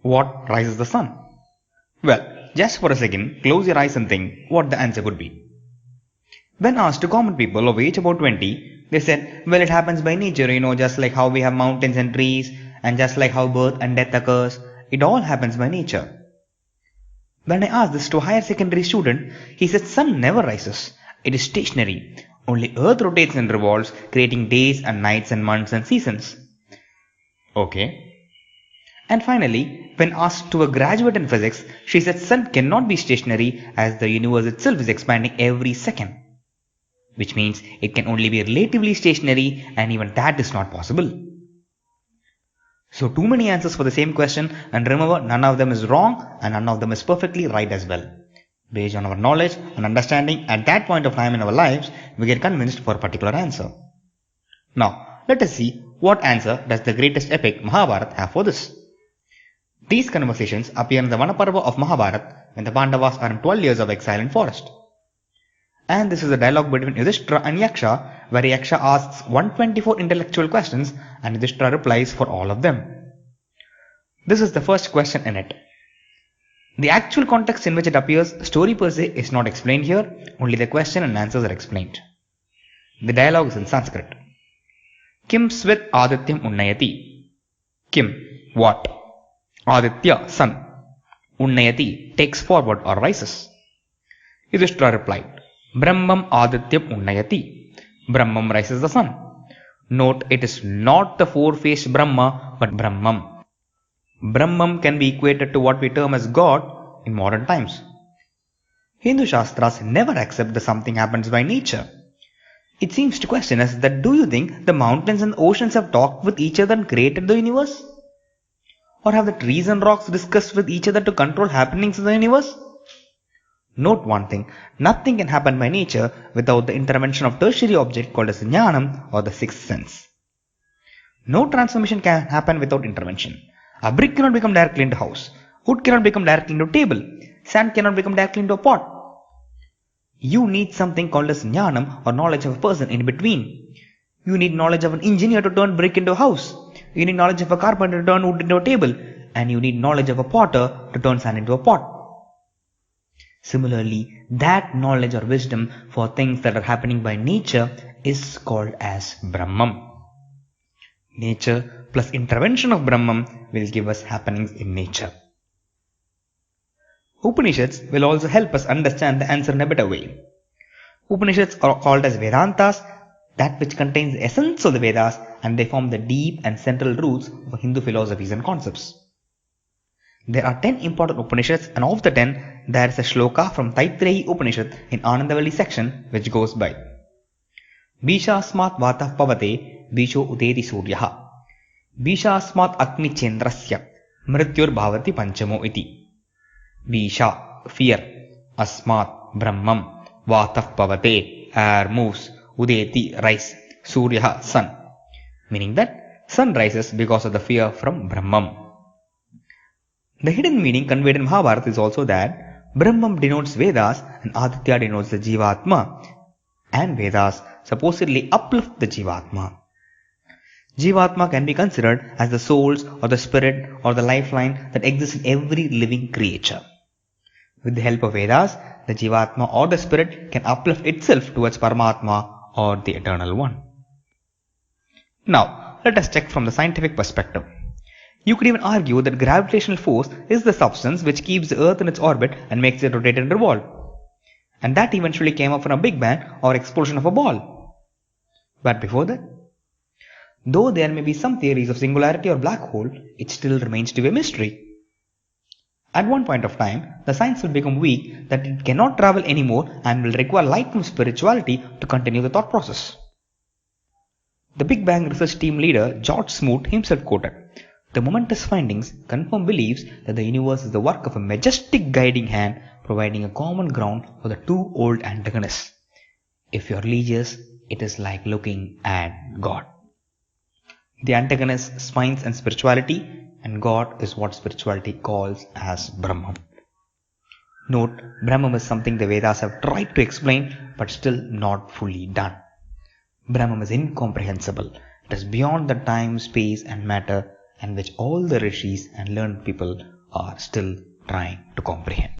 What rises the sun? Well, just for a second, close your eyes and think what the answer could be. When asked to common people of age about 20, they said, well, it happens by nature, just like how we have mountains and trees, and just like how birth and death occurs, it all happens by nature. When I asked this to a higher secondary student, he said sun never rises. It is stationary. Only earth rotates and revolves, creating days and nights and months and seasons. Okay. And finally, when asked to a graduate in physics, she said sun cannot be stationary as the universe itself is expanding every second. Which means it can only be relatively stationary, and even that is not possible. So too many answers for the same question, and remember, none of them is wrong and none of them is perfectly right as well. Based on our knowledge and understanding at that point of time in our lives, we get convinced for a particular answer. Now, let us see what answer does the greatest epic Mahabharata have for this. These conversations appear in the Vanaparva of Mahabharata when the Pandavas are in 12 years of exile in forest. And this is a dialogue between Yudhishthira and Yaksha, where Yaksha asks 124 intellectual questions and Yudhishthira replies for all of them. This is the first question in it. The actual context in which it appears, story per se, is not explained here, only the question and answers are explained. The dialogue is in Sanskrit. Kim swit adityam unnayati. Kim, what? Aditya, sun. Unnayati, takes forward or rises. Yudhishthira replied, Brahmam adityam unnayati. Brahmam rises the sun. Note, it is not the four-faced Brahma, but Brahmam. Brahmam can be equated to what we term as God in modern times. Hindu Shastras never accept that something happens by nature. It seems to question us that do you think the mountains and oceans have talked with each other and created the universe? Or have the trees and rocks discussed with each other to control happenings in the universe? Note one thing, nothing can happen by nature without the intervention of tertiary object called as Gnanam or the sixth sense. No transformation can happen without intervention. A brick cannot become directly into a house. Wood cannot become directly into a table. Sand cannot become directly into a pot. You need something called as Gnanam or knowledge of a person in between. You need knowledge of an engineer to turn brick into a house. You need knowledge of a carpenter to turn wood into a table. And you need knowledge of a potter to turn sand into a pot. Similarly, that knowledge or wisdom for things that are happening by nature is called as Brahmam. Nature plus intervention of Brahmam will give us happenings in nature. Upanishads will also help us understand the answer in a better way. Upanishads are called as Vedantas, that which contains the essence of the Vedas, and they form the deep and central roots of Hindu philosophies and concepts. There are 10 important Upanishads, and of the 10, there is a shloka from Taittiriya Upanishad in Anandavalli section which goes by Bishasmat vatah pavate bisho udeti suryaha Bishasmat agni chendrasya mrityur bhavati panchamo iti. Bisha, fear, asmat, brahmam, vatah pavate, air moves, udeti, rise, suryaha, sun. Meaning that sun rises because of the fear from Brahmam. The hidden meaning conveyed in Mahabharata is also that Brahmam denotes Vedas and Aditya denotes the Jivatma, and Vedas supposedly uplift the Jivatma. Jivatma can be considered as the souls or the spirit or the lifeline that exists in every living creature. With the help of Vedas, the Jivatma or the spirit can uplift itself towards Paramatma or the Eternal One. Now, let us check from the scientific perspective. You could even argue that gravitational force is the substance which keeps the Earth in its orbit and makes it rotate and revolve. And that eventually came up from a Big Bang or explosion of a ball. But before that, though there may be some theories of singularity or black hole, it still remains to be a mystery. At one point of time, the science will become weak that it cannot travel anymore and will require light from spirituality to continue the thought process. The Big Bang research team leader George Smoot himself quoted, "The momentous findings confirm beliefs that the universe is the work of a majestic guiding hand providing a common ground for the two old antagonists. If you are religious, it is like looking at God. The antagonist science and spirituality, and God is what spirituality calls as Brahman." Note, Brahman is something the Vedas have tried to explain but still not fully done. Brahman is incomprehensible. It is beyond the time, space and matter and which all the rishis and learned people are still trying to comprehend.